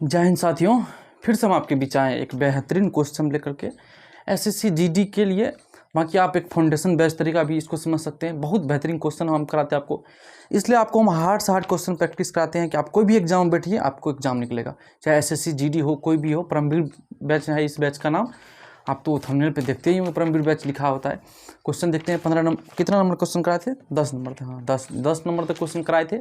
जय हिंद साथियों, फिर से हम आपके बीच आए एक बेहतरीन क्वेश्चन लेकर के एसएससी जीडी के लिए। बाकी आप एक फाउंडेशन बेस्ड तरीका भी इसको समझ सकते हैं। बहुत बेहतरीन क्वेश्चन हम कराते हैं आपको, इसलिए आपको हम हार्ड से हार्ड क्वेश्चन प्रैक्टिस कराते हैं कि आप कोई भी एग्जाम बैठिए, आपको एग्जाम निकलेगा, चाहे एसएससी जीडी हो, कोई भी हो। परमवीर बैच है इस बैच का नाम, आप तो थंबनेल पे देखते ही होंगे परमवीर बैच लिखा होता है। क्वेश्चन देखते हैं। 15 नंबर, कितना नंबर क्वेश्चन कराए थे? 10 नंबर थे। हाँ, 10 नंबर तक क्वेश्चन कराए थे।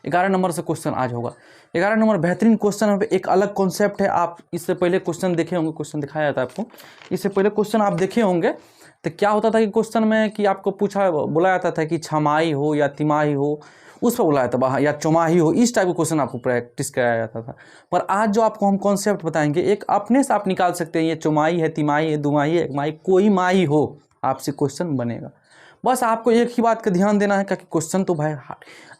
11 नंबर से क्वेश्चन आज होगा। 11 नंबर बेहतरीन क्वेश्चन है। एक अलग कॉन्सेप्ट है। आप इससे पहले क्वेश्चन देखे होंगे, क्वेश्चन दिखाया जाता है आपको। इससे पहले क्वेश्चन आप देखे होंगे तो क्या होता था कि क्वेश्चन में कि आपको बोला जाता था कि छमाही हो या तिमाही हो, उस पर बुलाया था, या चौमाही हो, इस टाइप का क्वेश्चन आपको प्रैक्टिस कराया जाता था। पर आज जो आपको हम कॉन्सेप्ट बताएंगे, एक अपने से आप निकाल सकते हैं, ये चौमाही है, तिमाही है, दुमाही है, एकमाही, कोई माही हो, आपसे क्वेश्चन बनेगा। बस आपको एक ही बात का ध्यान देना है, क्योंकि क्वेश्चन तो भाई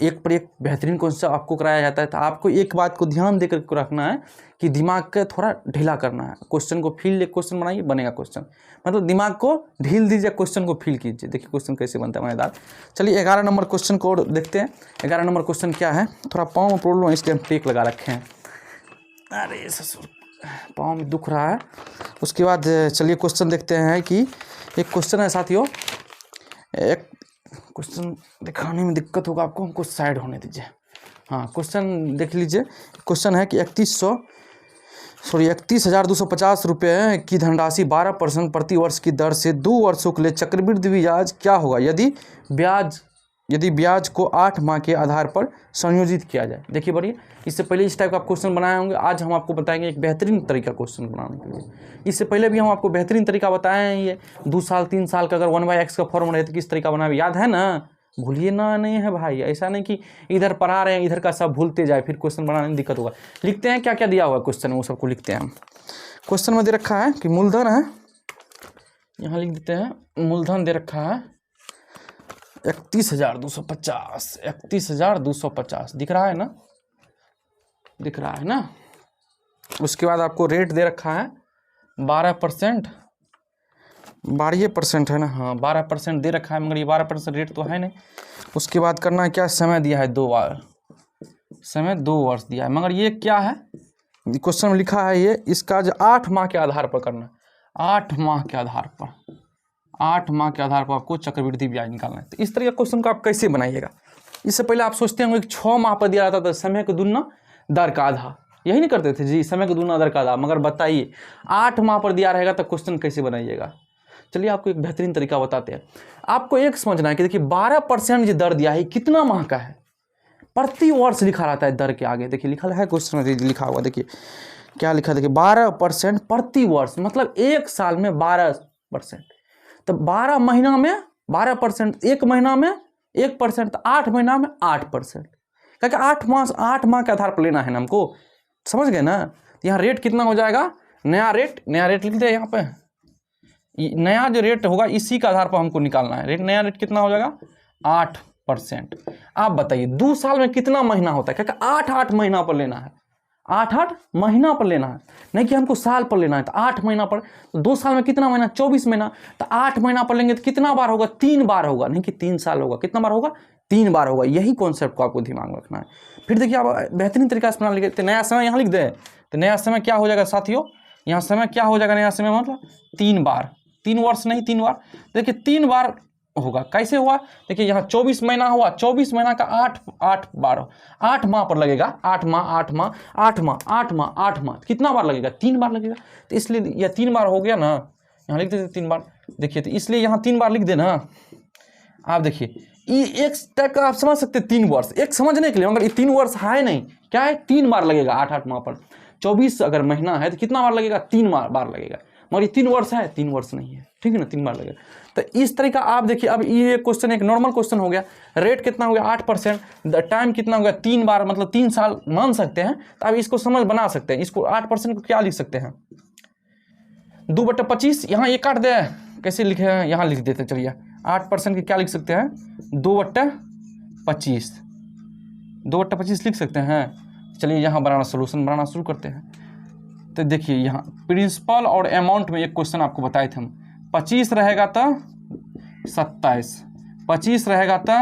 एक पर एक बेहतरीन क्वेश्चन आपको कराया जाता है। तो आपको एक बात को ध्यान देकर के रखना है कि दिमाग का थोड़ा ढीला करना है। क्वेश्चन को फील ले, क्वेश्चन बनाइए, बनेगा क्वेश्चन। मतलब दिमाग को ढील दीजिए, क्वेश्चन को फील कीजिए। देखिए क्वेश्चन कैसे बनता है मजेदार। चलिए 11 नंबर क्वेश्चन को देखते हैं। 11 नंबर क्वेश्चन क्या है? थोड़ा पाँव में प्रॉब्लम है, इसलिए हम टेक लगा रखे हैं। अरे ससुर, पाँव में दुख रहा है। उसके बाद चलिए क्वेश्चन देखते हैं कि एक क्वेश्चन है साथियों। एक क्वेश्चन दिखाने में दिक्कत होगा आपको, हमको साइड होने दीजिए। हाँ, क्वेश्चन देख लीजिए। क्वेश्चन है कि 31,250 रुपये की धनराशि 12% प्रति वर्ष की दर से 2 वर्षों के लिए चक्रवृद्धि ब्याज क्या होगा यदि ब्याज को 8 माह के आधार पर संयोजित किया जाए। देखिए बढ़िए, इससे पहले इस टाइप का क्वेश्चन बनाए होंगे। आज हम आपको बताएंगे एक बेहतरीन तरीका क्वेश्चन बनाने के लिए। इससे पहले भी हम आपको बेहतरीन तरीका बताए हैं। ये 2 साल 3 साल का अगर 1/x का फॉर्मूला है तो किस तरीका बनाए, याद है ना? भूलिए ना, नहीं है भाई। ऐसा नहीं कि इधर पढ़ा रहे हैं, इधर का सब भूलते जाए, फिर क्वेश्चन बनाने में दिक्कत होगा। लिखते हैं क्या क्या दिया हुआ है क्वेश्चन में, वो सबको लिखते हैं हम। क्वेश्चन में दे रखा है कि मूलधन है, यहाँ लिख देते हैं। मूलधन दे रखा है 31,250। 31,250 दिख रहा है ना? दिख रहा है ना? उसके बाद आपको रेट दे रखा है 12%। 12% है ना? हाँ, 12% दे रखा है, मगर ये 12% रेट तो है नहीं। उसके बाद करना है क्या? समय दिया है 2 बार, समय 2 वर्ष दिया है। मगर ये क्या है? क्वेश्चन में लिखा है ये, इसका जो 8 माह के आधार पर करना है। 8 माह के आधार पर, 8 माह के आधार पर आपको चक्रवृद्धि ब्याज निकालना है। तो इस तरह के क्वेश्चन को आप कैसे बनाइएगा? इससे पहले आप सोचते होंगे कि 6 माह पर दिया जाता था, समय को दुगना दर का आधा, यही नहीं करते थे जी, समय को दुगना दर का आधा। मगर बताइए 8 माह पर दिया रहेगा तो क्वेश्चन कैसे बनाइएगा? चलिए आपको एक बेहतरीन तरीका बताते हैं। आपको एक समझना है कि देखिए 12% जो दर दिया है कितना माह का है? प्रति वर्ष लिखा रहता है दर के आगे। देखिए लिखा है क्वेश्चन में, लिखा हुआ देखिए क्या लिखा, देखिए 12% प्रति वर्ष, मतलब एक साल में 12%। तो 12 महीना में 12%, एक महीना में 1%, तो 8 महीना में 8%। क्योंकि 8 माह के आधार पर लेना है ना हमको, समझ गए ना? तो यहाँ रेट कितना हो जाएगा? नया रेट लिख दे यहाँ पे। नया जो रेट होगा इसी के आधार पर हमको निकालना है रेट। नया रेट कितना हो जाएगा? 8%। आप बताइए 2 साल में कितना महीना होता है? क्योंकि 8 महीना पर लेना है, 8 महीना पर लेना है, नहीं कि हमको साल पर लेना है। तो 8 महीना पर, तो 2 साल में कितना महीना? 24 महीना। तो 8 महीना पर लेंगे तो कितना बार होगा? 3 बार होगा, नहीं कि 3 साल होगा। कितना बार होगा? 3 बार होगा। यही कॉन्सेप्ट को आपको दिमाग में रखना है। फिर देखिए आप बेहतरीन तरीका से बना लिखे। तो नया समय यहाँ लिख दे। तो नया समय क्या हो जाएगा साथियों? यहाँ समय क्या हो जाएगा? नया समय मतलब 3 बार, 3 वर्ष नहीं, 3 बार। देखिए 3 बार होगा। कैसे हुआ? देखिए यहाँ 24 महीना हुआ, 24 महीना का 8 बार, 8 माह पर लगेगा। 8 माह, कितना बार लगेगा? 3 बार लगेगा। तो इसलिए यह 3 बार हो गया ना, यहाँ लिख देते 3 बार। देखिए तो इसलिए यहाँ 3 बार लिख देना। आप देखिए ये एक टाइप का आप समझ सकते हैं 3 वर्ष, एक समझने के लिए, मगर ये 3 वर्ष है नहीं, क्या है? 3 बार लगेगा 8 माह पर। 24 अगर महीना है तो कितना बार लगेगा? 3 बार लगेगा। मगर ये 3 वर्ष है, 3 वर्ष नहीं है, ठीक है ना? 3 बार लगेगा। तो इस तरीका आप देखिए। अब ये क्वेश्चन एक नॉर्मल क्वेश्चन हो गया। रेट कितना हो गया? 8%। टाइम कितना हो गया? 3 बार, मतलब 3 साल मान सकते हैं। तो अब इसको समझ बना सकते हैं। इसको 8% को क्या लिख सकते हैं? 2/25। यहाँ ये काट दे, कैसे लिखे हैं? यहाँ लिख देते। चलिए 8% की क्या लिख सकते हैं? 2/25, 2/25 लिख सकते हैं। चलिए यहाँ सोल्यूशन बनाना शुरू करते हैं। तो देखिए यहाँ प्रिंसिपल और अमाउंट में एक क्वेश्चन आपको बताए थे हम। 25 रहेगा तो 27, 25 रहेगा तो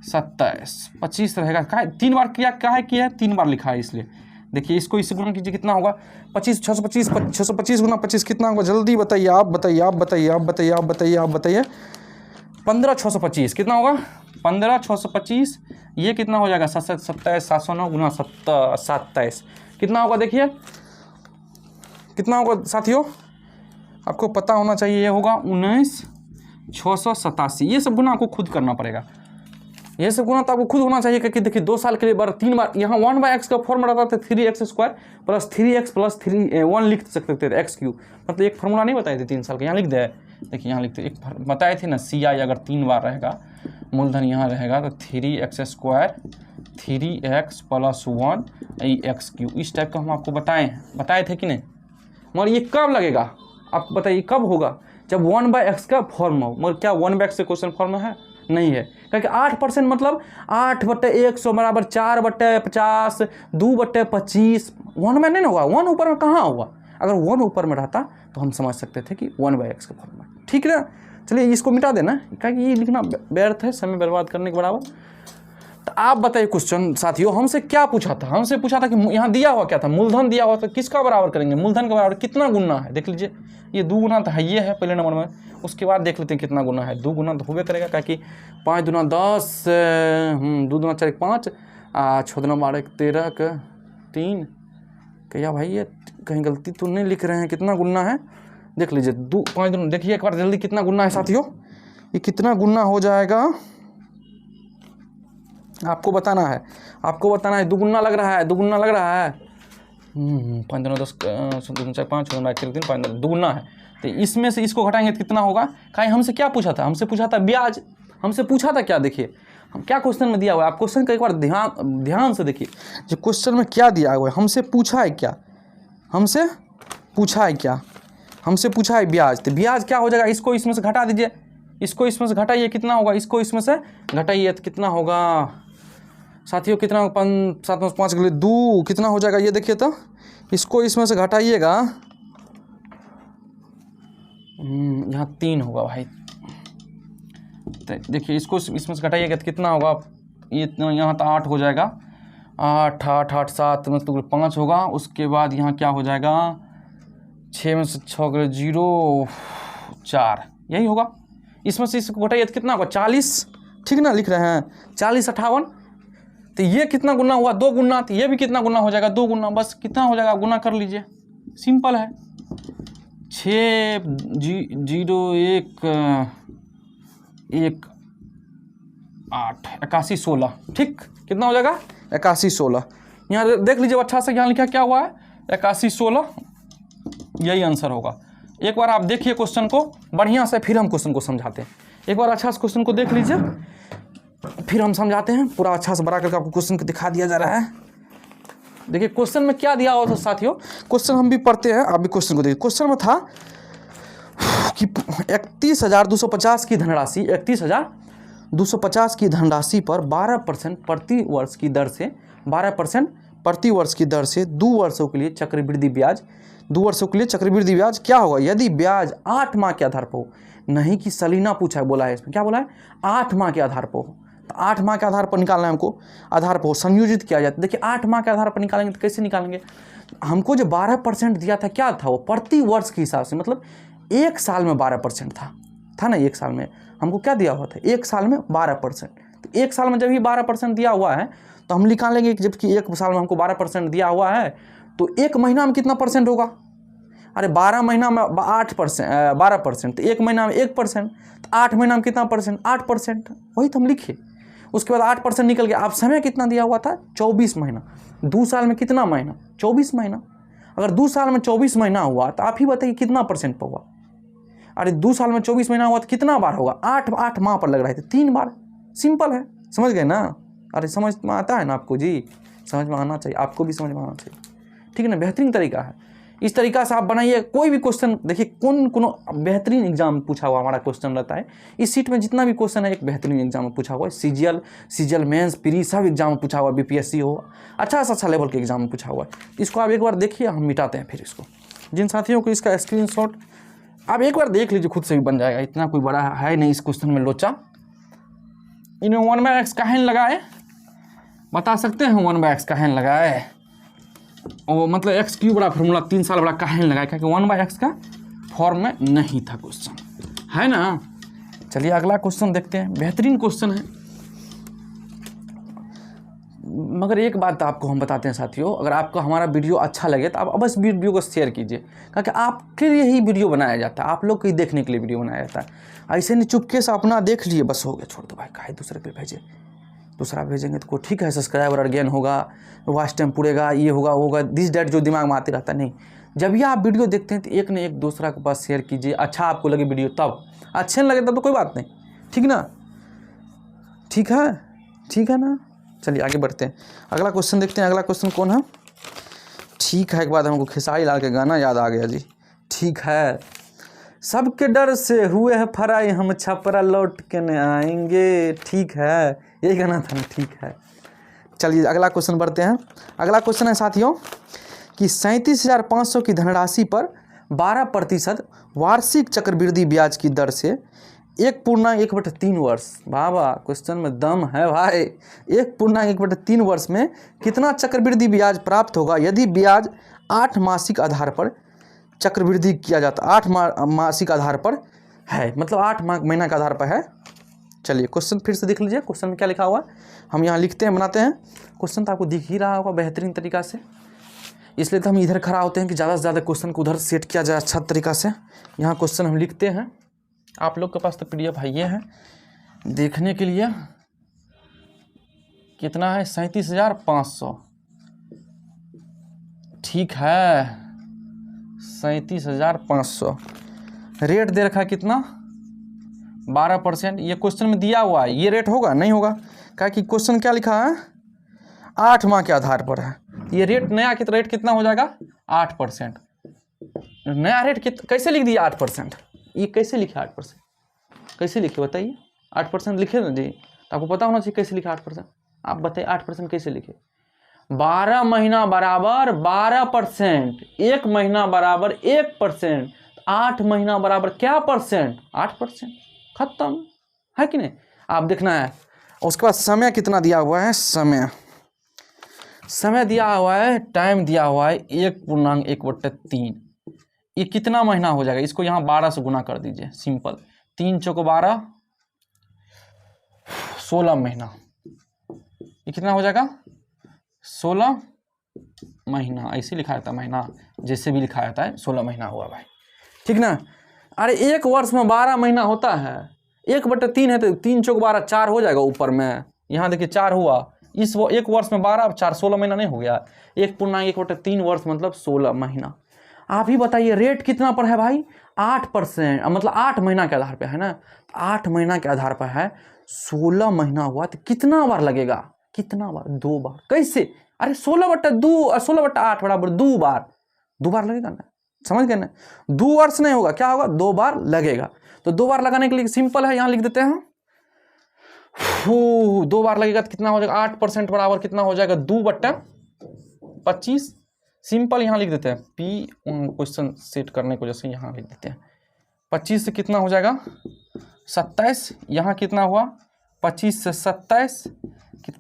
27, 25 रहेगा। 3 बार किया है? 3 बार लिखा है इसलिए देखिए इसको इससे गुना कीजिए, कितना होगा 25, 625, 625 गुना 25 कितना होगा, जल्दी बताइए, आप बताइए, आप बताइए, आप बताइए, आप बताइए, आप बताइए। 15,625 कितना होगा, 15,625, ये कितना हो जाएगा 27, 709 गुना 27 कितना होगा, देखिए कितना होगा साथियों, आपको पता होना चाहिए, ये होगा 19,687। ये सब गुना आपको खुद करना पड़ेगा, ये सब गुना तो आपको खुद होना चाहिए, क्योंकि देखिए 2 साल के लिए बार 3 बार यहाँ 1/x का फॉर्मूला रहता था 3x² प्लस 3x प्लस 1 लिख सकते थे x3, मतलब एक फार्मूला नहीं बताए थे 3 साल का, यहाँ लिख दे, देखिए यहाँ लिखते एक बताए थे ना, CI अगर 3 बार रहेगा, मूलधन यहाँ रहेगा तो 3x² 3x प्लस 1 x3, इस टाइप का हम आपको बताए थे कि नहीं। मगर ये कब लगेगा आपको बताइए, कब होगा, जब 1/x का फॉर्म हो। मगर क्या 1/x से क्वेश्चन फॉर्म है, नहीं है, क्योंकि 8% मतलब 8/100 बराबर 4/50, 2/25, 1 में नहीं होगा, 1 ऊपर में कहाँ होगा, अगर 1 ऊपर में रहता तो हम समझ सकते थे कि 1/x का फॉर्म है, ठीक है ना। चलिए इसको मिटा देना, क्योंकि ये लिखना व्यर्थ है, समय बर्बाद करने के बराबर। तो आप बताइए क्वेश्चन साथियों, हमसे क्या पूछा था, हमसे पूछा था कि यहाँ दिया हुआ क्या था, मूलधन दिया हुआ था, किसका बराबर करेंगे, मूलधन के बराबर कितना गुना है, देख लीजिए ये 2 गुना तो है, ये है पहले नंबर में, उसके बाद देख लेते हैं कितना गुना है, 2 गुना तो होबे करेगा, क्योंकि 5 दूना 10, 2 दूना 4 5, 6 दूना 12 13 का 3, क्या भाई ये कहीं गलती तो नहीं लिख रहे हैं, कितना गुना है देख लीजिए, 2 5 दूना, देखिए एक बार जल्दी कितना गुना है साथियों, ये कितना गुना हो जाएगा आपको बताना है, आपको बताना है। 2 गुना लग रहा है, 2 गुना लग रहा है, 5 दूना 10, 2 दूना 4 5, 6 दूना 1 3 5 2 गुना है, तो इसमें से इसको घटाएंगे तो कितना होगा, कहीं हमसे क्या पूछा था, हमसे पूछा था ब्याज, हमसे पूछा था क्या, देखिए हम क्या क्वेश्चन में दिया हुआ है, आप क्वेश्चन का एक बार ध्यान से देखिए, जो क्वेश्चन में क्या दिया हुआ है, हमसे पूछा है क्या, हमसे पूछा है क्या, हमसे पूछा है ब्याज, तो ब्याज क्या हो जाएगा, इसको इसमें से घटा दीजिए, इसको इसमें से घटाइए, कितना होगा, इसको इसमें से घटाइए तो कितना होगा साथियों, कितना 5 7 5 के लिए 2 कितना हो जाएगा, ये देखिए तो इसको इसमें से घटाइएगा, यहाँ 3 होगा भाई, तो देखिए इसको इसमें से घटाइएगा तो कितना होगा, ये यहाँ तो 8 हो जाएगा, 8 8 8 7 मतलब 5 होगा, उसके बाद यहाँ क्या हो जाएगा, 6 में से 6 के 0 4, यही होगा, इसमें से इसको घटाइए तो कितना होगा 40, ठीक ना, लिख रहे हैं 40 58, तो ये कितना गुना हुआ 2 गुना, तो ये भी कितना गुना हो जाएगा 2 गुना, बस कितना हो जाएगा गुना कर लीजिए, सिंपल है, 6 0 1 1 8 81 16, ठीक, कितना हो जाएगा 81 16, यहाँ देख लीजिए अच्छा से, यहाँ लिखा क्या हुआ है 81 16, यही आंसर होगा। एक बार आप देखिए क्वेश्चन को बढ़िया से, फिर हम क्वेश्चन को समझाते हैं, एक बार अच्छा से क्वेश्चन को देख लीजिए, फिर हम समझाते हैं, पूरा अच्छा से बड़ा करके आपको क्वेश्चन को दिखा दिया जा रहा है। देखिए क्वेश्चन में क्या दिया हुआ था साथियों, क्वेश्चन हम भी पढ़ते हैं, आप भी क्वेश्चन को देखिए, क्वेश्चन में था कि 31,250 की धनराशि, 31,250 की धनराशि पर 12% प्रति वर्ष की दर से, 12% प्रति वर्ष की दर से 2 वर्षों के लिए चक्रवृद्धि ब्याज, 2 वर्षों के लिए चक्रवृद्धि ब्याज क्या होगा, यदि ब्याज 8 माह के आधार पर हो, नहीं कि सलीना पूछा है, बोला है इसमें, क्या बोला है 8 माह के आधार पर हो, तो 8 माह के आधार पर निकालना है हमको, आधार पर संयोजित किया जाता है। देखिए 8 माह के आधार पर निकालेंगे तो कैसे निकालेंगे, हमको जो 12% दिया था क्या था, वो प्रति वर्ष के हिसाब से, मतलब 1 साल में 12% था ना, 1 साल में हमको क्या दिया हुआ था, 1 साल में 12%, तो 1 साल में जब ही 12% दिया हुआ है तो हम निकालेंगे कि जबकि 1 साल में हमको 12% दिया हुआ है, तो 1 महीना में कितना परसेंट होगा, अरे 12 महीना में 12%, तो 1 महीना में 1%, तो 8 महीना में कितना परसेंट 8%, वही तो हम लिखे। उसके बाद 8% निकल गया, आप समय कितना दिया हुआ था 24 महीना, 2 साल में कितना महीना 24 महीना, अगर 2 साल में 24 महीना हुआ तो आप ही बताइए कितना परसेंट पर हुआ, अरे 2 साल में 24 महीना हुआ तो कितना बार होगा, 8 माह पर लग रहा है तो 3 बार, सिंपल है, समझ गए ना, अरे समझ में आता है ना आपको जी, समझ में आना चाहिए, आपको भी समझ में आना चाहिए, ठीक है ना, बेहतरीन तरीका है, इस तरीका से आप बनाइए कोई भी क्वेश्चन। देखिए कौन बेहतरीन एग्जाम पूछा हुआ हमारा क्वेश्चन रहता है, इस सीट में जितना भी क्वेश्चन है एक बेहतरीन एग्जाम में पूछा हुआ है, सीजीएल मेंस प्री सब एग्जाम में पूछा हुआ है, बीपीएससी हो अच्छा लेवल के एग्जाम में पूछा हुआ है, इसको आप एक बार देखिए, हम मिटाते हैं फिर इसको। जिन साथियों को इसका स्क्रीनशॉट आप एक बार देख लीजिए, खुद से भी बन जाएगा, इतना कोई बड़ा है नहीं इस क्वेश्चन में लोचा। इन्हें 1/x काहे लगाए, बता सकते हैं 1/x काहे लगाए, और मतलब एक्स क्यूब बड़ा फॉर्मूला 3 साल बड़ा काहे नहीं लगाया, क्योंकि 1/x का फॉर्म में नहीं था क्वेश्चन, है ना। चलिए अगला क्वेश्चन देखते हैं, बेहतरीन क्वेश्चन है। मगर एक बात आपको हम बताते हैं साथियों, अगर आपको हमारा वीडियो अच्छा लगे तो आप अवश्य वीडियो को शेयर कीजिए, क्योंकि आपके लिए ही वीडियो बनाया जाता है, आप लोग को ही देखने के लिए वीडियो बनाया जाता है। ऐसे नहीं चुपके से अपना देख लिए बस हो गया, छोड़ दो भाई, काहे दूसरे के भेजे, दूसरा भेजेंगे तो ठीक है सब्सक्राइबर अर्गेन होगा, वॉच टाइम पूरेगा, ये होगा वो होगा, दिस डेट जो दिमाग में आते रहता है। नहीं, जब भी आप वीडियो देखते हैं तो एक न एक दूसरा के पास शेयर कीजिए, अच्छा आपको लगे वीडियो तब, अच्छे नहीं लगे तब तो कोई बात नहीं, ठीक ना, ठीक है ना। चलिए आगे बढ़ते हैं, अगला क्वेश्चन देखते हैं। अगला क्वेश्चन कौन है, ठीक है, एक बात हमको खेसारी लाल के गाना याद आ गया जी। ठीक है, सबके डर से हुए हैं फराई, हम छपरा लौट के न आएंगे। ठीक है, यही गाना था ना, ठीक है। चलिए अगला क्वेश्चन बढ़ते हैं। अगला क्वेश्चन है साथियों कि 37,500 की धनराशि पर 12% वार्षिक चक्रवृद्धि ब्याज की दर से 1.1/3 वर्ष, वाह क्वेश्चन में दम है भाई, 1.1/3 वर्ष में कितना चक्रवृद्धि ब्याज प्राप्त होगा यदि ब्याज 8 मासिक आधार पर चक्रवृद्धि किया जाता, 8 मासिक आधार पर है, मतलब 8 महीना के आधार पर है। चलिए क्वेश्चन फिर से देख लीजिए, क्वेश्चन में क्या लिखा हुआ है, हम यहाँ लिखते हैं, बनाते हैं। क्वेश्चन तो आपको दिख ही रहा होगा बेहतरीन तरीका से, इसलिए तो हम इधर खड़ा होते हैं कि ज़्यादा से ज़्यादा क्वेश्चन को उधर सेट किया जाए अच्छा तरीका से। यहाँ क्वेश्चन हम लिखते हैं, आप लोग के पास तो PDF है, ये है देखने के लिए। कितना है, 37,500, ठीक है, 37,500। रेट दे रखा है कितना, 12%। ये क्वेश्चन में दिया हुआ है, ये रेट होगा नहीं होगा, क्या कि क्वेश्चन क्या लिखा है, 8 माह के आधार पर है। ये रेट नया रेट कितना हो जाएगा, 8%। नया रेट कैसे लिख दिया 8%, ये कैसे लिखे 8%, कैसे लिखे बताइए, 8% लिखे ना जी, तो आपको पता होना चाहिए कैसे लिखे 8%, आप बताइए 8% कैसे लिखे। 12 महीना बराबर 12%, 1 महीना बराबर 1%, 8 महीना बराबर क्या परसेंट, 8%, खत्म, है कि नहीं। आप देखना है, उसके बाद समय कितना दिया हुआ है, समय दिया हुआ है, टाइम दिया हुआ है 1.1/3। ये कितना महीना हो जाएगा, इसको यहाँ 12 से गुना कर दीजिए, सिंपल, 3 चौको 12, 16 महीना। ये कितना हो जाएगा, 16 महीना, ऐसे लिखा जाता है महीना, जैसे भी लिखा जाता है, 16 महीना हुआ भाई, ठीक ना। अरे एक वर्ष में 12 महीना होता है, 1/3 है तो 3 चौको 12, 4 हो जाएगा ऊपर में, यहाँ देखिए 4 हुआ, इस एक वर्ष में 12, 4, 16 महीना नहीं हो गया, 1.1/3 वर्ष मतलब 16 महीना। आप ही बताइए रेट कितना पर है भाई, 8%, मतलब 8 महीना के आधार पे है ना, 8 महीना के आधार पर है, 16 महीना हुआ तो कितना बार लगेगा, कितना बार, 2 बार, कैसे, अरे 16/8 बराबर 2 बार लगेगा ना, समझ गए ना, 2 वर्ष नहीं होगा, क्या होगा, 2 बार लगेगा। तो 2 बार लगाने के लिए सिंपल है, यहाँ लिख देते हैं, 2 बार लगेगा तो कितना हो जाएगा, 8% बराबर कितना हो जाएगा, 2/25, सिंपल यहाँ लिख देते हैं, P क्वेश्चन सेट करने को जैसे यहाँ लिख देते हैं, 25 से कितना हो जाएगा, 27, यहाँ कितना हुआ, 25 से 27,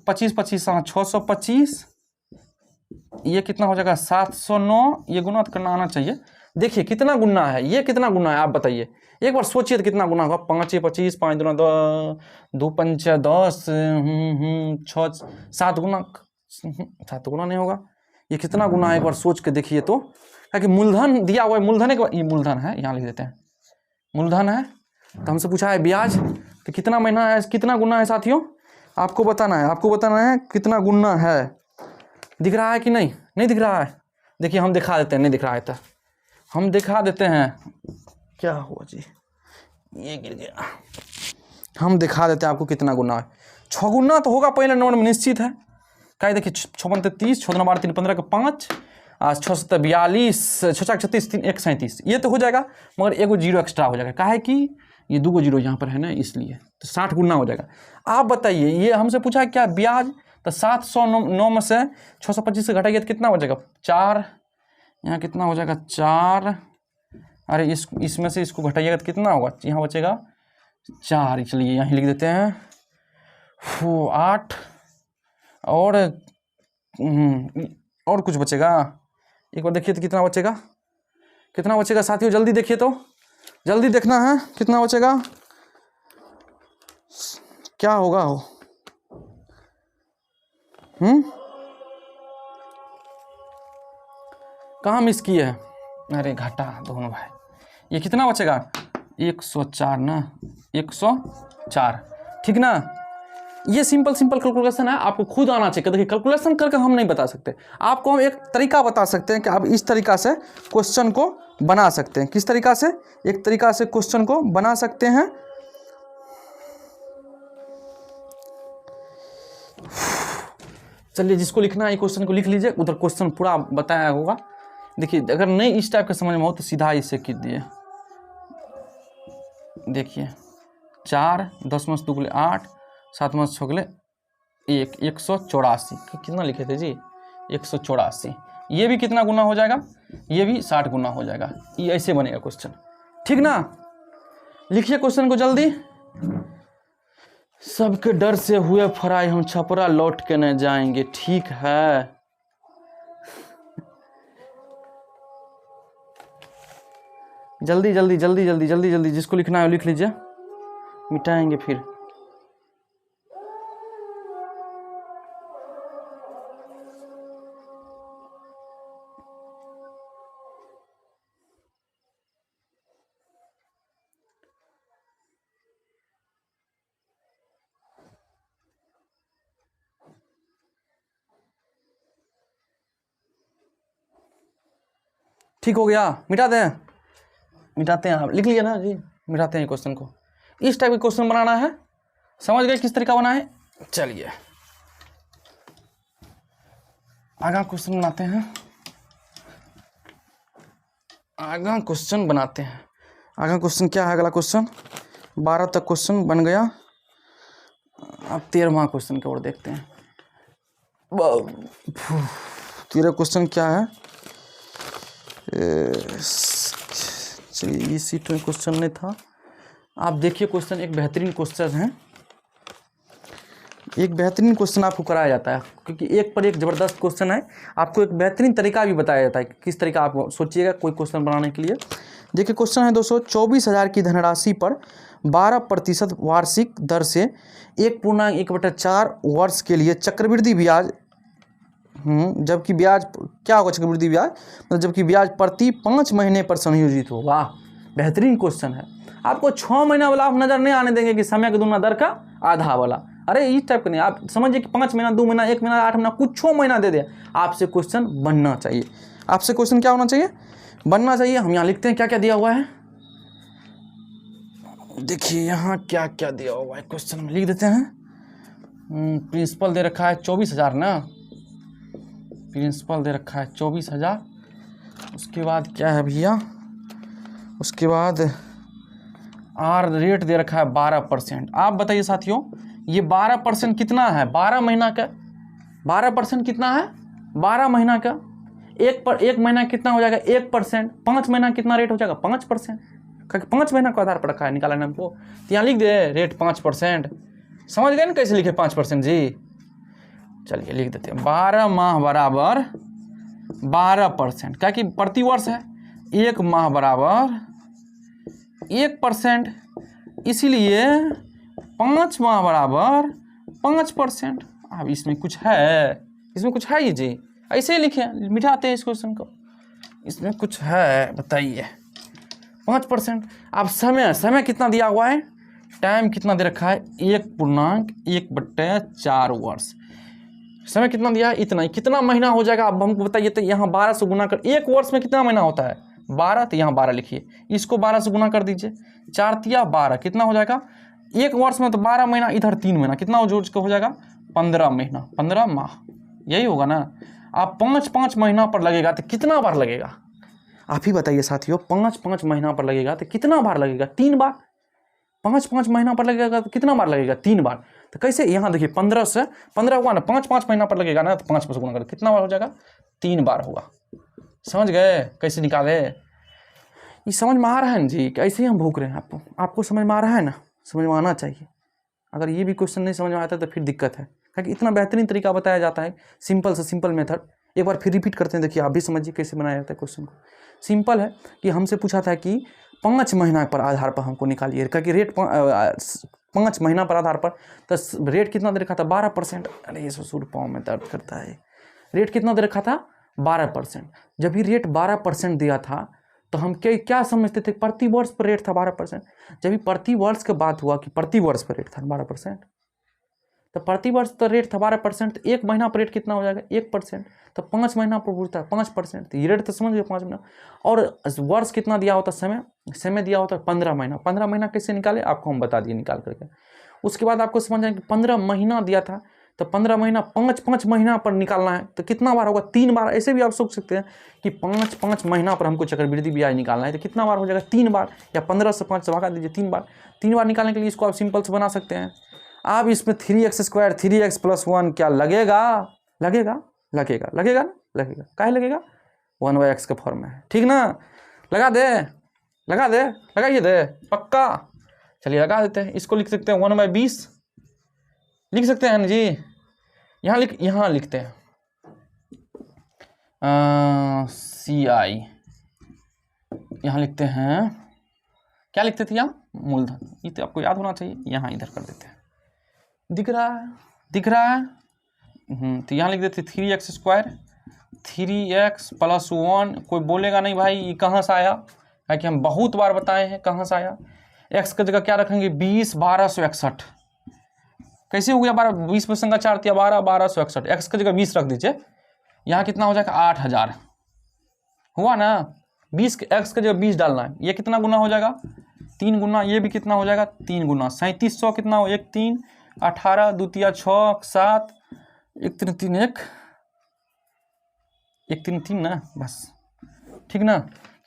25 हाँ 625, ये कितना हो जाएगा 709, ये गुना करना आना चाहिए। देखिए कितना गुना है, ये कितना गुना है आप बताइए, एक बार सोचिए तो कितना गुना होगा, 5 25, 5 दूना 2 5 10, 6 7 गुना, 7 गुना नहीं होगा, ये कितना गुना है एक बार सोच के देखिए तो, क्योंकि मूलधन दिया हुआ है, मूलधन एक ये मूलधन है, यहाँ लिख देते हैं, मूलधन है, तो हमसे पूछा है ब्याज, तो कितना महीना है, कितना गुना है साथियों, आपको बताना है कितना गुना है, दिख रहा है कि नहीं, नहीं दिख रहा है, देखिए हम दिखा देते हैं, नहीं दिख रहा है तो हम दिखा देते हैं, क्या हुआ जी, ये गिर गया, हम दिखा देते हैं आपको कितना गुना है, 6 गुना तो होगा पहले नंबर में निश्चित है, क्या देखिए 6 × 30, 6 × 12 3 15 का 5, 6 7 42, 6 4 36, 3 1 37, ये तो हो जाएगा, मगर एगो जीरो एक्स्ट्रा हो जाएगा, क्या है कि ये 2 जीरो यहाँ पर है ना, इसलिए तो 60 गुना हो जाएगा। आप बताइए, ये हमसे पूछा है क्या ब्याज, तो 709 में से 625 से घटाइए तो कितना हो जाएगा, 4, यहाँ कितना हो जाएगा 4, अरे इसमें से इसको घटाइएगा तो कितना होगा, यहाँ बचेगा 4, चलिए यहाँ लिख देते हैं 8 और और कुछ बचेगा? एक बार देखिए तो कितना बचेगा, कितना बचेगा साथियों, जल्दी देखिए तो, जल्दी देखना है कितना बचेगा, क्या होगा हो? कहाँ मिस किए है? अरे घटा दोनों भाई। ये कितना बचेगा? 104 ना, 104, ठीक ना। ये सिंपल कैलकुलेशन है, आपको खुद आना चाहिए। देखिए कैलकुलेशन करके हम नहीं बता सकते, आपको हम एक तरीका बता सकते हैं कि आप इस तरीका से क्वेश्चन को बना सकते हैं। किस तरीका से? एक तरीका से क्वेश्चन को बना सकते हैं। चलिए जिसको लिखना है ये क्वेश्चन को लिख लीजिए, उधर क्वेश्चन पूरा बताया होगा। देखिए अगर नहीं इस टाइप का समझ में हो तो सीधा इससे कीज दिए। देखिए 4 10 में 2 8 7 में 6 1 184, कितना लिखे थे जी? 184। ये भी कितना गुना हो जाएगा? ये भी 60 गुना हो जाएगा। ये ऐसे बनेगा क्वेश्चन, ठीक ना। लिखिए क्वेश्चन को जल्दी। सबके डर से हुए फराई, हम छपरा लौट के न जाएंगे, ठीक है। जल्दी जल्दी जल्दी जल्दी जल्दी जल्दी, जिसको लिखना है लिख लीजिए, मिटाएंगे फिर। ठीक हो गया? मिटा दें? मिटाते हैं, आप लिख लिया ना जी, मिटाते हैं क्वेश्चन को। इस टाइप का क्वेश्चन बनाना है, समझ गए किस तरीका बना है? चलिए आगा क्वेश्चन बनाते हैं, आगा क्वेश्चन बनाते हैं। आगा क्वेश्चन क्या है? अगला क्वेश्चन 12 तक क्वेश्चन बन गया, अब 13वां क्वेश्चन की ओर देखते हैं। 13 क्वेश्चन क्या है? चलिए इस सीट में क्वेश्चन नहीं था, आप देखिए क्वेश्चन एक बेहतरीन क्वेश्चन है, एक बेहतरीन क्वेश्चन आपको कराया जाता है, क्योंकि एक पर एक ज़बरदस्त क्वेश्चन है। आपको एक बेहतरीन तरीका भी बताया जाता है कि किस तरीका आप सोचिएगा कोई क्वेश्चन बनाने के लिए। देखिए क्वेश्चन है दोस्तों, 24,000 की धनराशि पर 12% वार्षिक दर से 1.1/4 वर्ष के लिए चक्रवृद्धि ब्याज, जबकि ब्याज क्या होगा? चक्रवृद्धि ब्याज मतलब जबकि ब्याज प्रति 5 महीने पर संयोजित हो। वाह बेहतरीन क्वेश्चन है। आपको 6 महीना वाला आप नजर नहीं आने देंगे कि समय के दुगना दर का आधा वाला, अरे इस टाइप का नहीं। आप समझिए कि 5 महीना, 2 महीना, 1 महीना, 8 महीना, कुछ 6 महीना दे दे, आपसे क्वेश्चन बनना चाहिए। आपसे क्वेश्चन क्या होना चाहिए? बनना चाहिए। हम यहाँ लिखते हैं क्या क्या दिया हुआ है, देखिए यहाँ क्या क्या दिया हुआ है क्वेश्चन में, लिख देते हैं। प्रिंसिपल दे रखा है 24,000 ना, प्रिंसिपल दे रखा है 24,000। उसके बाद क्या है भैया? उसके बाद आर रेट दे रखा है 12%। आप बताइए साथियों ये 12% कितना है? 12 महीना का 12% कितना है? 12 महीना का एक महीना कितना हो जाएगा? 1%। 5 महीना कितना रेट हो जाएगा? 5%। 5 महीना का आधार पर रखा है, निकाला ना हमको, तो यहाँ लिख दे रेट 5%। समझ गए ना कैसे लिखे 5% जी? चलिए लिख देते हैं 12 माह बराबर 12%, क्या कि प्रति वर्ष है, 1 माह बराबर 1%, इसीलिए 5 माह बराबर 5%। अब इसमें कुछ है, इसमें कुछ है ये जी? ऐसे ही लिखे, मिटाते हैं इस क्वेश्चन को, इसमें कुछ है बताइए। 5%। अब समय कितना दिया हुआ है? टाइम कितना दे रखा है? 1.1/4 वर्ष। समय कितना दिया है? इतना ही। कितना महीना हो जाएगा अब हमको बताइए तो। यहाँ 12 से गुना कर, एक वर्ष में कितना महीना होता है? 12, तो यहाँ 12 लिखिए, इसको 12 से गुना कर दीजिए, 4 तिया 12, कितना हो जाएगा? एक वर्ष में तो 12 महीना, इधर 3 महीना, कितना हो जाएगा? 15 महीना, 15 माह, यही होगा ना। आप 5 महीना पर लगेगा तो कितना बार लगेगा? आप ही बताइए साथियों, 5 महीना पर लगेगा तो कितना बार लगेगा? 3 बार। 5 महीना पर लगेगा तो कितना बार लगेगा? 3 बार। तो कैसे? यहाँ देखिए 15 से 15 हुआ ना, 5 महीना पर लगेगा ना, तो 5 से गुना कर कितना बार हो जाएगा? 3 बार होगा। समझ गए कैसे निकाले? ये समझ में आ रहा है ना जी? कैसे ही हम भूख रहे हैं आपको समझ में आ रहा है ना? समझ में आना चाहिए। अगर ये भी क्वेश्चन नहीं समझ में आता तो फिर दिक्कत है, क्योंकि इतना बेहतरीन तरीका बताया जाता है, सिंपल से सिंपल मेथड एक बार फिर रिपीट करते हैं, देखिए आप भी समझिए कैसे बनाया जाता है क्वेश्चन को। सिंपल है कि हमसे पूछा था कि 5 महीना पर आधार पर हमको निकालिए, क्योंकि रेट 5 महीना पर आधार पर, तो रेट कितना दे रखा था 12%। अरे ये ससुर पाँव में दर्द करता है। रेट कितना दे रखा था 12%। जब ये रेट 12% दिया था तो हम क्या समझते थे, प्रति वर्ष पर रेट था 12%। जब भी प्रति वर्ष की बात हुआ कि प्रति वर्ष पर रेट था 12%, तो प्रति वर्ष तो रेट था 12%, तो 1 महीना पर रेट कितना हो जाएगा 1%, तो 5 महीना पर पूछता है 5%, तो ये रेट तो समझ गए 5 महीना। और वर्ष कितना दिया होता, समय दिया होता 15 महीना। 15 महीना कैसे निकाले आपको हम बता दिए निकाल करके। उसके बाद आपको समझ आए कि 15 महीना दिया था, तो 15 महीना 5 महीना पर निकालना है, तो कितना बार होगा 3 बार। ऐसे भी आप सोच सकते हैं कि 5 महीना पर हमको चक्रवृद्धि ब्याज निकालना है, तो कितना बार हो जाएगा 3 बार, या 15 से 5 से भागा दीजिए 3 बार। 3 बार निकालने के लिए इसको आप सिंपल से बना सकते हैं आप। इसमें 3x² 3x + 1 क्या लगेगा, लगेगा ना, लगेगा। काहे लगेगा, 1/x का फॉर्म है, ठीक ना। लगाइए दे पक्का। चलिए लगा देते हैं। इसको लिख सकते हैं 1/20 लिख सकते हैं ना जी। यहाँ लिखते हैं CI, यहाँ लिखते हैं, क्या लिखते थे यहाँ, मूलधन। ये तो आपको याद होना चाहिए, यहाँ इधर कर देते हैं। दिख रहा है। तो यहाँ लिख देते 3x² 3x + 1। कोई बोलेगा नहीं भाई ये कहाँ से आया, कि हम बहुत बार बताए हैं कहाँ से आया। x की जगह क्या रखेंगे 20 1261। कैसे हो गया 12, 20 में संख्या 4 दिया 12 1261। x की जगह 20 रख दीजिए, यहाँ कितना हो जाएगा 8000 हुआ ना। 20 x की जगह 20 डालना है, ये कितना गुना हो जाएगा 3 गुना, ये भी कितना हो जाएगा 3 गुना। 3700 कितना हो 1 3 18 2 3 6 7 1 3 3 1 3 3 ना, बस ठीक ना।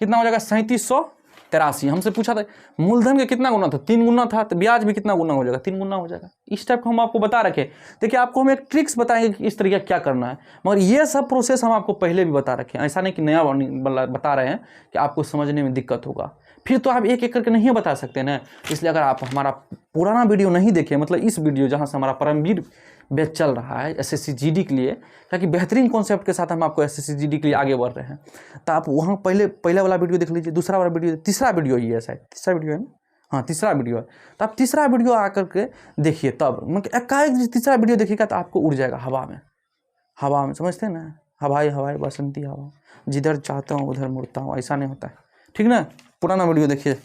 कितना हो जाएगा 3783। हमसे पूछा था मूलधन का कितना गुना था, 3 गुना था, तो ब्याज भी कितना गुना हो जाएगा 3 गुना हो जाएगा। इस टाइप का हम आपको बता रखे। देखिए आपको हम एक ट्रिक्स बताएंगे कि इस तरीके क्या करना है, मगर ये सब प्रोसेस हम आपको पहले भी बता रखे हैं। ऐसा नहीं कि नया बता रहे हैं कि आपको समझने में दिक्कत होगा, फिर तो आप एक करके नहीं बता सकते ना। इसलिए अगर आप हमारा पुराना वीडियो नहीं देखें, मतलब इस वीडियो जहाँ से हमारा परमवीर बैच चल रहा है SSC GD के लिए, ताकि बेहतरीन कॉन्सेप्ट के साथ हम आपको SSC GD के लिए आगे बढ़ रहे हैं, तो आप वहाँ पहले वाला वीडियो देख लीजिए, दूसरा वाला वीडियो, तीसरा वीडियो ही है, शायद तीसरा वीडियो है ना, हाँ तीसरा वीडियो है। तो आप तीसरा वीडियो आकर के देखिए, तब मतलब एकाएक तीसरा वीडियो देखिएगा तो आपको उड़ जाएगा हवा में, समझते हैं ना। हवाई बसंती हवा, जिधर चाहता हूँ उधर मुड़ता हूँ, ऐसा नहीं होता है, ठीक ना। पुराना वीडियो देखिए,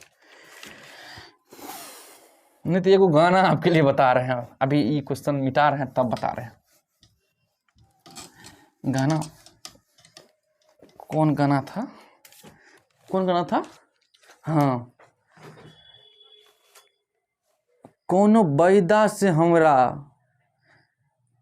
नहीं तो एगो गाना आपके लिए बता रहे हैं, अभी ये क्वेश्चन मिटा रहे हैं तब बता रहे हैं। गाना कौन गाना था, हाँ, कोनो बैदा से हमरा,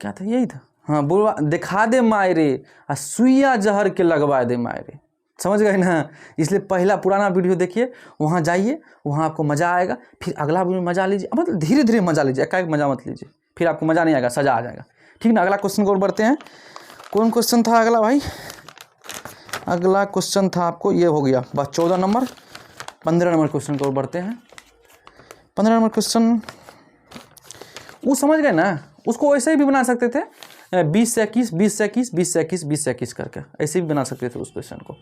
क्या था, यही था, हाँ, बोलवा दिखा दे मायरे आ सुइया जहर के लगवा दे मायरे, समझ गए ना। इसलिए पहला पुराना वीडियो देखिए, वहाँ जाइए, वहाँ आपको मज़ा आएगा। फिर अगला वीडियो मज़ा लीजिए, मतलब धीरे धीरे मज़ा लीजिए, एकाएक मज़ा मत लीजिए, फिर आपको मज़ा नहीं आएगा, सजा आ जाएगा, ठीक ना। अगला क्वेश्चन को और बढ़ते हैं। कौन क्वेश्चन था अगला भाई, अगला क्वेश्चन था आपको ये हो गया बस 14 नंबर। 15 नंबर क्वेश्चन को और बढ़ते हैं। 15 नंबर क्वेश्चन वो समझ गए ना, उसको ऐसे ही भी बना सकते थे 20 से 21 20 से 21 20 से 21 20 से 21 करके, ऐसे भी बना सकते थे उस क्वेश्चन को,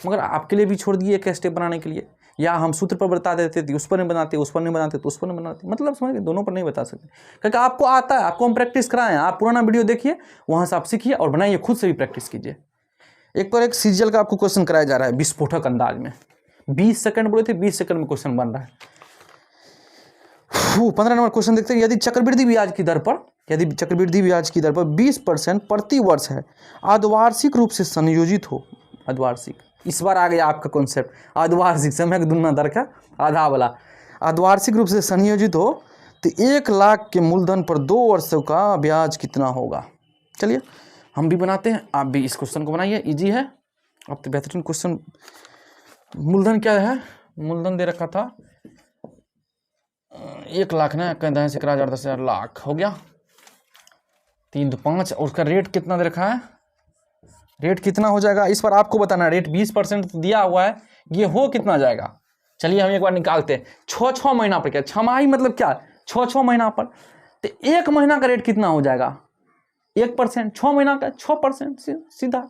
मगर आपके लिए भी छोड़ दिए एक स्टेप बनाने के लिए। या हम सूत्र पर बता देते थे, उस पर नहीं बनाते, उस पर नहीं बनाते तो उस पर नहीं बनाते, मतलब समझ गए, दोनों पर नहीं बता सकते, क्योंकि आपको आता है, आपको हम प्रैक्टिस कराएं। आप पुराना वीडियो देखिए, वहाँ से आप सीखिए और बनाइए, खुद से भी प्रैक्टिस कीजिए। एक पर एक सीरियल का आपको क्वेश्चन कराया जा रहा है विस्फोटक अंदाज में, 20 सेकंड बोले थे, 20 सेकंड में क्वेश्चन बन रहा है। 15 नंबर क्वेश्चन देखते हैं। यदि चक्रवृद्धि ब्याज की दर पर 20% प्रति वर्ष है, अर्धवार्षिक रूप से संयोजित हो, अर्धवार्षिक, इस बार आ गया आपका कॉन्सेप्ट, अर्धवार्षिक समय का दुगना दर का आधा वाला, अर्धवार्षिक रूप से संयोजित हो, तो 1 लाख के मूलधन पर 2 वर्षों का ब्याज कितना होगा। चलिए हम भी बनाते हैं, आप भी इस क्वेश्चन को बनाइए, इजी है, अब तो बेहतरीन क्वेश्चन। मूलधन क्या है, मूलधन दे रखा था 1 लाख ना, कहीं 10 से 10,000 लाख हो गया, 3 तो 5, और उसका रेट कितना दे रखा है, रेट कितना हो जाएगा इस पर आपको बताना। रेट 20% दिया हुआ है, ये हो कितना जाएगा। चलिए हम एक बार निकालते हैं। 6 महीना पर, क्या 6 मतलब क्या 6 महीना पर, तो 1 महीना का रेट कितना हो जाएगा 1%, 6 महीना का 6% सीधा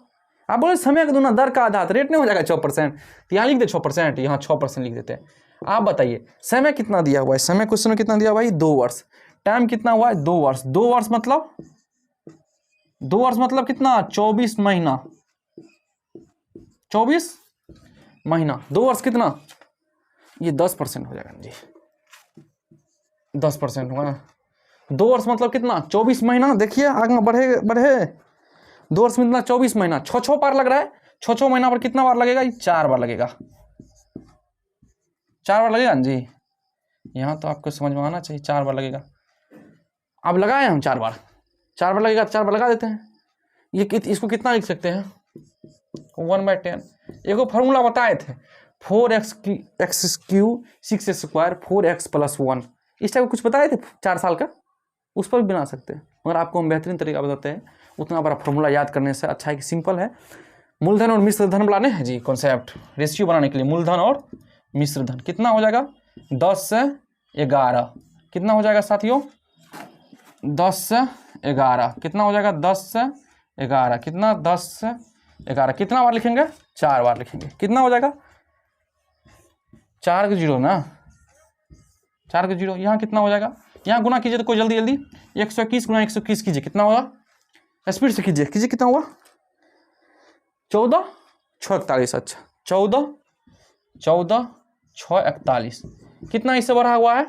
आप बोले समय का दुना दर का आधा, तो रेट नहीं हो जाएगा 6%, तो यहाँ लिख दे 6%, यहाँ 6% लिख देते हैं। आप बताइए समय कितना दिया हुआ है, समय क्वेश्चन में कितना दिया भाई 2 वर्ष, टाइम कितना हुआ है 2 वर्ष, 2 वर्ष मतलब कितना 24 महीना, 24 महीना, 2 वर्ष कितना, ये 10% हो जाएगा जी, 10% होगा ना। 2 वर्ष मतलब कितना 24 महीना, देखिए आगे बढ़े 2 वर्ष में कितना 24 महीना, 6 बार लग रहा है, 6 महीना पर कितना बार लगेगा, 4 बार लगेगा, 4 बार लगेगा जी। यहाँ तो आपको समझ में आना चाहिए, 4 बार लगेगा। अब लगाए हम 4 बार लगेगा, 4 बार लगा देते हैं। ये इसको कितना लिख सकते हैं 1/10। एक फॉर्मूला बताए थे 4x Q 6x square 4x + 1, इस टाइप कुछ बताए थे 4 साल का, उस पर भी बना सकते हैं, मगर आपको हम बेहतरीन तरीका बताते हैं। उतना बड़ा फॉर्मूला याद करने से अच्छा है कि सिंपल है। मूलधन और मिश्र धन बनाने हैं जी, कॉन्सेप्ट रेशियो बनाने के लिए मूलधन और मिश्र धन कितना हो जाएगा 10 से 11, कितना हो जाएगा साथियों 10 से 11, कितना हो जाएगा 10 से 11, कितना 10 से 11, कितना बार लिखेंगे 4 बार लिखेंगे, कितना हो जाएगा 4 के 0 ना, 4 के 0, यहाँ कितना हो जाएगा, यहाँ गुना कीजिए तो कोई जल्दी 121 गुना 121 कीजिए, कितना होगा, स्पीड से कीजिए कितना हुआ 14 6 41, अच्छा 14 6 41, कितना इससे बढ़ा हुआ है,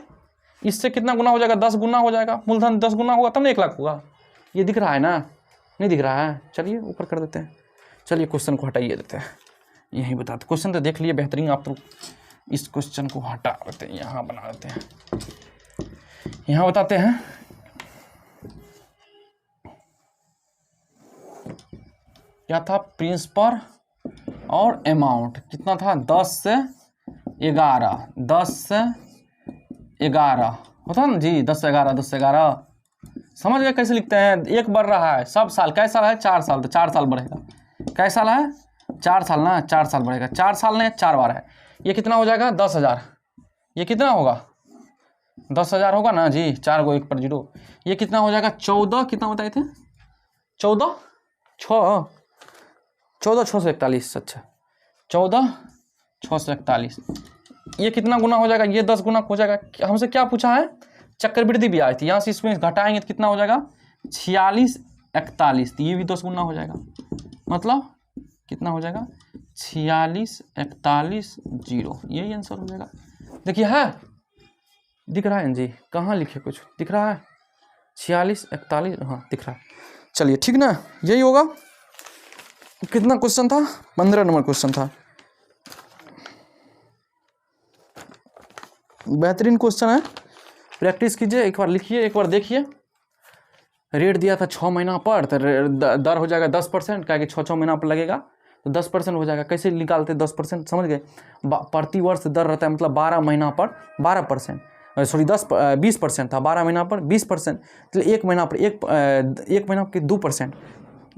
इससे कितना गुना हो जाएगा 10 गुना हो जाएगा, मूलधन 10 गुना होगा तब ना 1 लाख होगा, ये दिख रहा है ना, नहीं दिख रहा है, चलिए ऊपर कर देते हैं। चलिए क्वेश्चन को हटाइए देते हैं, यही बताते, क्वेश्चन तो देख लिए बेहतरीन, आप तो इस क्वेश्चन को हटा देते हैं, यहाँ बना देते हैं, यहाँ बताते हैं। क्या था प्रिंसिपल और अमाउंट कितना था 10 से 11, 10 से 11 होता ना जी, 10 से 11 समझ गए कैसे लिखते हैं। एक बढ़ रहा है सब साल, कैसा साल है 4 साल, तो 4 साल बढ़ेगा, कैसा साल है 4 साल ना, 4 साल बढ़ेगा, 4 साल ने 4 बार है, ये कितना हो जाएगा 10,000, ये कितना होगा 10,000 होगा ना जी, 4 को 1 पर 0, ये कितना हो जाएगा 14, कितना बताए थे 14 6 से 41, अच्छा 14 6 से 41, ये कितना गुना हो जाएगा, ये 10 गुना हो जाएगा। हमसे क्या पूछा है चक्रवृद्धि ब्याज थी, यहाँ से इसमें घटाएंगे तो कितना हो जाएगा 46 41, तो ये भी 10 गुना हो जाएगा, मतलब कितना हो जाएगा 46 41 0, यही आंसर हो जाएगा। देखिए है दिख रहा है जी, कहाँ लिखे कुछ दिख रहा है 46 41, हाँ दिख रहा है। चलिए ठीक ना, यही होगा। कितना क्वेश्चन था 15 नंबर क्वेश्चन था, बेहतरीन क्वेश्चन है, प्रैक्टिस कीजिए, एक बार लिखिए एक बार देखिए। रेट दिया था 6 महीना पर, तो दर हो जाएगा 10%, क्या कि 6 महीना पर लगेगा तो 10% हो जाएगा। कैसे निकालते 10%, समझ गए, प्रति वर्ष दर रहता है, मतलब 12 महीना पर 12%, सॉरी 20% था, 12 महीना पर 20%, तो 1 महीना पर 1 महीना पर 2%,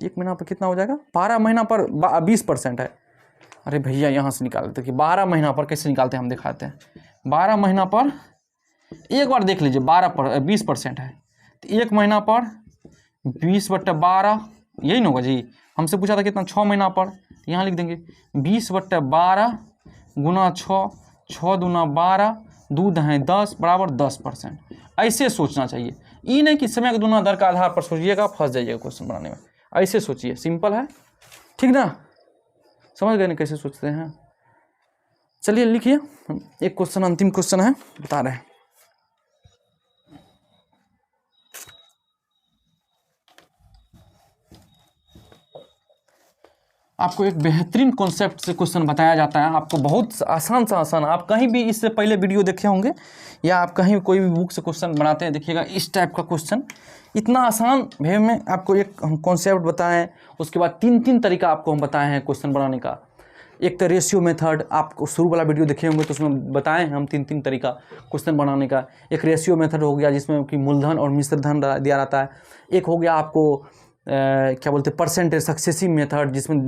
1 महीना पर कितना हो जाएगा 12 महीना पर 20% है। अरे भैया यहाँ से निकालते कि 12 महीना पर कैसे निकालते हैं, हम दिखाते हैं। 12 महीना पर एक बार देख लीजिए, 20% है, तो 1 महीना पर 20/12, यही ना होगा जी, हमसे पूछा था कितना 6 महीना पर, यहाँ लिख देंगे 20/12 गुना 6, 6 दूना 12, 2 दहें 10 बराबर 10%। ऐसे सोचना चाहिए, ये नहीं कि समय का दुना दर का आधार पर सोचिएगा फंस जाइएगा क्वेश्चन बनाने में, ऐसे सोचिए, सिंपल है, ठीक ना, समझ गए ना कैसे सोचते हैं। चलिए लिखिए, एक क्वेश्चन अंतिम क्वेश्चन है, बता रहे हैं। आपको एक बेहतरीन कॉन्सेप्ट से क्वेश्चन बताया जाता है, आपको बहुत आसान से आसान, आप कहीं भी इससे पहले वीडियो देखे होंगे या आप कहीं कोई भी बुक से क्वेश्चन बनाते हैं, देखिएगा इस टाइप का क्वेश्चन इतना आसान वे में आपको एक हम कॉन्सेप्ट बताएं, उसके बाद 3 तरीका आपको हम बताए हैं क्वेश्चन बनाने का। एक तो रेशियो मेथड, आपको शुरू वाला वीडियो देखे होंगे तो उसमें बताएं हम 3 तरीका क्वेश्चन बनाने का। एक रेशियो मेथड हो गया जिसमें कि मूलधन और मिश्र धन दिया रहता है। एक हो गया आपको क्या बोलते हैं परसेंटेज सक्सेसिव मेथड, जिसमें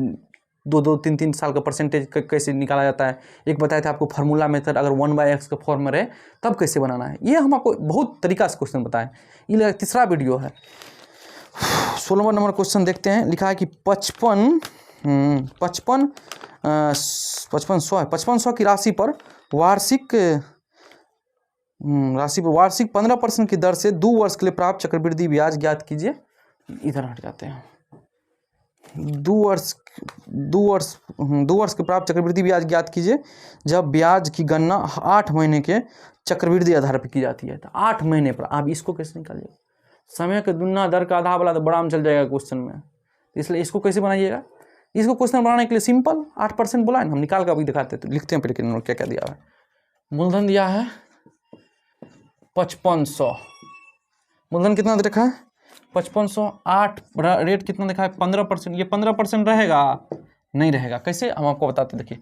2-2 3-3 साल का परसेंटेज कैसे निकाला जाता है। एक बताया था आपको फार्मूला मेथड, अगर 1/x का फॉर्म में रहे तब कैसे बनाना है। ये हम आपको बहुत तरीका से क्वेश्चन बताएं। ये 3रा वीडियो है। 16वां नंबर क्वेश्चन देखते हैं। लिखा है कि 55 पचपन सौ की राशि पर वार्षिक 15% की दर से 2 वर्ष के लिए प्राप्त चक्रवृद्धि ब्याज ज्ञात कीजिए। इधर हट जाते हैं। 2 वर्ष के प्राप्त चक्रवृद्धि ब्याज ज्ञात कीजिए जब ब्याज की गणना 8 महीने के चक्रवृद्धि आधार पर की जाती है। तो 8 महीने पर आप इसको कैसे निकालिएगा? समय के दुगना दर का आधा वाला तो बड़ा में चल जाएगा क्वेश्चन में, इसलिए इसको कैसे बनाइएगा? इसको क्वेश्चन बनाने के लिए सिंपल 8% बोला है ना, हम निकाल कर अभी दिखाते हैं। तो लिखते हैं पहले क्या क्या दिया है। मूलधन दिया है 5500, मूलधन कितना दे रखा है 5500। 8 रेट कितना देखा है 15%। ये 15% रहेगा नहीं रहेगा, कैसे हम आपको बताते। देखिए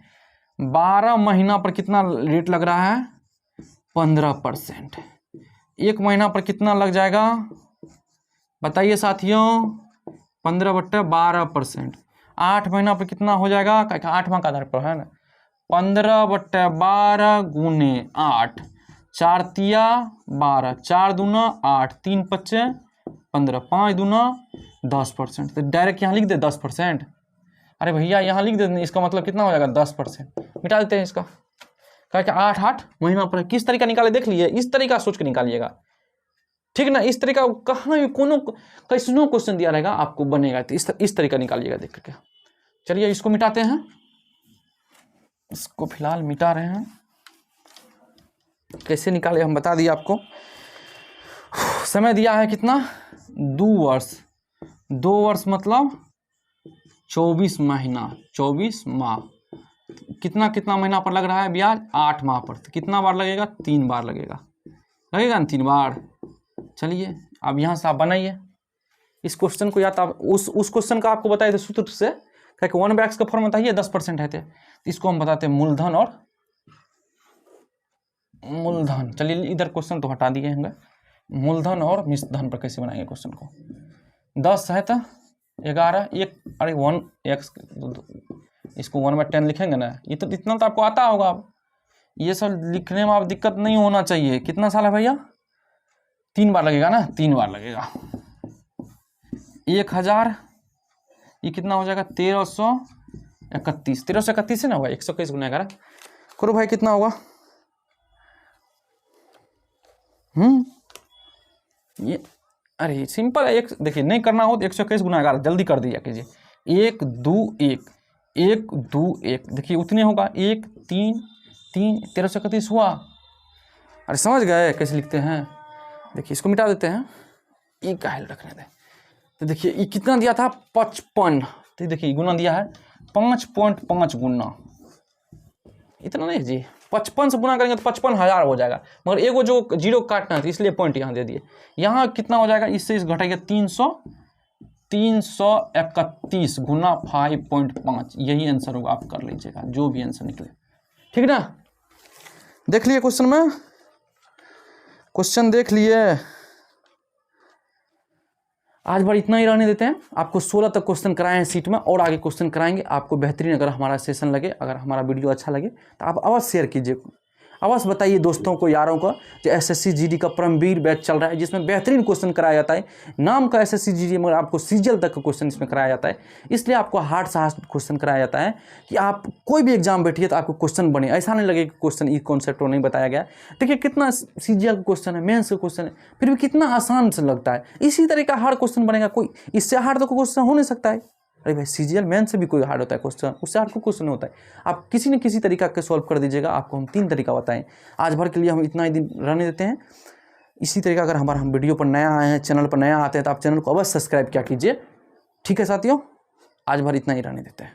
12 महीना पर कितना रेट लग रहा है 15%। 1 महीना पर कितना लग जाएगा बताइए साथियों 15/12%। 8 महीना पर कितना हो जाएगा, 8 माह का आधार पर है ना, 15/12 गुने 8, 4 तिया 12, 4 दूना 8, 3 पच्चे 15, 5 दूना 10%। तो डायरेक्ट यहाँ लिख दे 10%। अरे भैया यहाँ लिख दे, इसका मतलब कितना हो जाएगा 10%। मिटा देते हैं इसका, क्या क्या 8 महीना पर किस तरीका निकाले देख लीजिए। इस तरीका सोच के निकालिएगा, ठीक ना। इस तरीका कहाँ भी कोनो कैसनो क्वेश्चन दिया रहेगा आपको बनेगा, तो इस तरीका निकालिएगा देख करके। चलिए इसको मिटाते हैं, इसको फिलहाल मिटा रहे हैं। कैसे निकाले हम बता दिए आपको। समय दिया है कितना 2 वर्ष। 2 वर्ष मतलब 24 महीना, 24 माह। कितना कितना महीना पर लग रहा है ब्याज 8 माह पर। तो कितना बार लगेगा 3 बार लगेगा ना 3 बार। चलिए अब यहाँ से आप बनाइए इस क्वेश्चन को, या तो आप उस क्वेश्चन का आपको बताए थे सूत्र से, क्या 1/x का फॉर्म बताइए 10% है थे। इसको हम बताते हैं मूलधन और मूलधन। चलिए इधर क्वेश्चन तो हटा दिए होंगे। मूलधन और मिश्रधन पर कैसे बनाएंगे क्वेश्चन को। 10 है तो 11, 1 अरे 1x, इसको 1/10 लिखेंगे ना। ये तो इतना तो आपको आता होगा। अब ये सब लिखने में आप दिक्कत नहीं होना चाहिए। कितना साल है भैया 3 बार लगेगा ना, 3 बार लगेगा। 1000 ये कितना हो जाएगा 1331। 1331 से ना होगा 121 गुना 11 करो भाई, कितना होगा ये अरे सिंपल है। एक देखिए नहीं करना हो तो 121 गुना 11 जल्दी कर दिया कीजिए। 1 2 1 1 2 1 देखिए उतने होगा 1 3 3 1331 हुआ। अरे समझ गए कैसे लिखते हैं। देखिए इसको मिटा देते हैं, ये काहे रखने दें। तो देखिए ये कितना दिया था 55। तो देखिए गुना दिया है 5.5 गुना, इतना नहीं जी 55 से गुना करेंगे तो 55,000 हो जाएगा। मगर एगो जो 0 काटना है तो इसलिए पॉइंट यहाँ दे दिए। यहाँ कितना हो जाएगा इससे इस घटाइए 331 गुना 5.5। यही आंसर होगा, आप कर लीजिएगा जो भी आंसर निकले, ठीक ना। देख लिए क्वेश्चन में, क्वेश्चन देख लिए। आज बार इतना ही रहने देते हैं। आपको 16 तक क्वेश्चन कराए हैं सीट में, और आगे क्वेश्चन कराएंगे आपको बेहतरीन। अगर हमारा सेशन लगे, अगर हमारा वीडियो अच्छा लगे तो आप अवश्य शेयर कीजिए, अवश्य बताइए दोस्तों को, यारों को, जो एसएससी जीडी का परमवीर बैच चल रहा है जिसमें बेहतरीन क्वेश्चन कराया जाता है। नाम का एसएससी जीडी मगर आपको सीजीएल तक का क्वेश्चन इसमें कराया जाता है। इसलिए आपको हार्ड से हार्ड क्वेश्चन कराया जाता है कि आप कोई भी एग्जाम बैठिए तो आपको क्वेश्चन बने, ऐसा नहीं लगे कि क्वेश्चन ई कॉन्सेप्ट नहीं बताया गया। देखिए कितना सीजीएल का क्वेश्चन है, मेंस का क्वेश्चन है, फिर भी कितना आसान से लगता है। इसी तरह का हार्ड क्वेश्चन बनेगा, कोई इससे हार्ड तो क्वेश्चन हो नहीं सकता है। अरे भाई सीजीएल मेन से भी कोई हार्ड होता है क्वेश्चन, उससे हार्ड कोई क्वेश्चन नहीं होता है। आप किसी न किसी तरीका के सॉल्व कर दीजिएगा। आपको हम 3 तरीका बताएं। आज भर के लिए हम इतना ही दिन रहने देते हैं। इसी तरीका अगर हमारा हम वीडियो पर नया आए हैं, चैनल पर नया आते हैं, तो आप चैनल को अवश्य सब्सक्राइब किया कीजिए, ठीक है साथियों। आज भर इतना ही रहने देते हैं।